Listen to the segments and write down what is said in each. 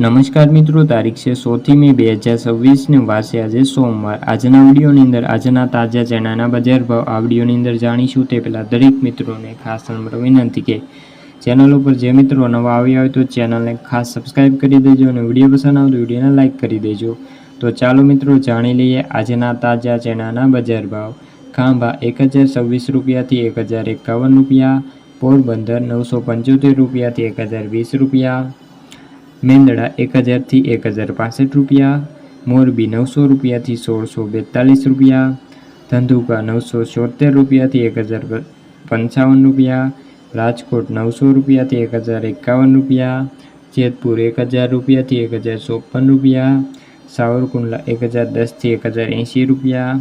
નમસ્કાર મિત્રો, તારીખ છે 100 મે 2026 ને વાર છે આજે સોમવાર। આજના વિડીયોની અંદર આજના તાજા ચણાના બજાર ભાવ આ વિડીયોની અંદર જાણીશું। તે પહેલાં દરેક મિત્રોને ખાસ નમ્ર વિનંતી કે ચેનલ ઉપર જે મિત્રો નવા આવ્યા હોય તો ચેનલને ખાસ સબસ્ક્રાઈબ કરી દેજો અને વિડીયો પસંદ આવે તો વિડીયોને લાઇક કરી દેજો। તો ચાલો મિત્રો જાણી લઈએ આજના તાજા ચણાના બજાર ભાવ। ખાંભા 1026 રૂપિયાથી 1051 રૂપિયા, પોરબંદર 975 રૂપિયાથી 1020 રૂપિયા, મેંદડા 1000 થી 1065 રૂપિયા, મોરબી 900 રૂપિયાથી 1642 રૂપિયા, ધંધુકા 976 રૂપિયાથી 1055 રૂપિયા, રાજકોટ 900 રૂપિયાથી 1051 રૂપિયા, જેતપુર 1000 રૂપિયાથી 1054 રૂપિયા, સાવરકુંડલા 1010 થી 1080 રૂપિયા,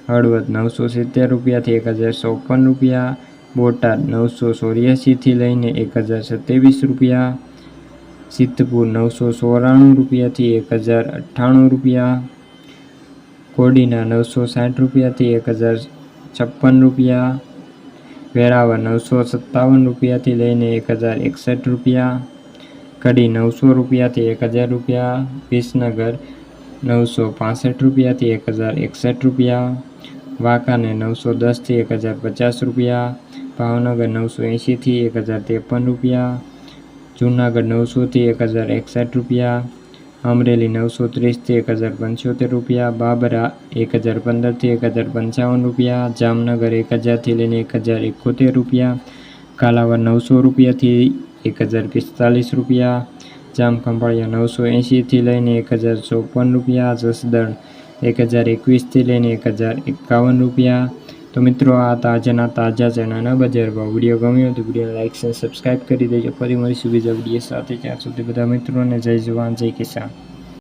હળવદ 970 રૂપિયાથી 1054 રૂપિયા, બોટાદ 984 થી લઈને 1027 રૂપિયા, સિદ્ધપુર 994 રૂપિયાથી 1098 રૂપિયા, કોડીના 960 રૂપિયાથી 1056 રૂપિયા, વેરાવળ 957 રૂપિયાથી લઈને 1061 રૂપિયા, કડી 900 રૂપિયાથી 1000 રૂપિયા, વિસનગર 965 રૂપિયાથી 1061 રૂપિયા, વાંકાનેર 910 થી 1050 રૂપિયા, ભાવનગર 980 થી 1053 રૂપિયા, જૂનાગઢ 900 થી 1061 રૂપિયા, અમરેલી 930 થી 1075 રૂપિયા, બાબરા 1015 થી 1055 રૂપિયા, જામનગર 1000 થી લઈને 1071 રૂપિયા, કાલાવડ 900 રૂપિયાથી 1045 રૂપિયા, જામખંભાળિયા 980 થી લઈને 1054 રૂપિયા, જસદણ 1021 થી લઈને 1051 રૂપિયા। તો મિત્રો આ આજના તાજા ચણાના બજાર ભાવ। વિડીયો ગમ્યો તો વિડીયો લાઇક અને સબસ્ક્રાઈબ કરી દેજો। ફરી મળીશું બીજા વિડીયો સાથે, ત્યાં સુધી બધા મિત્રોને જય જવાન જય કિસાન।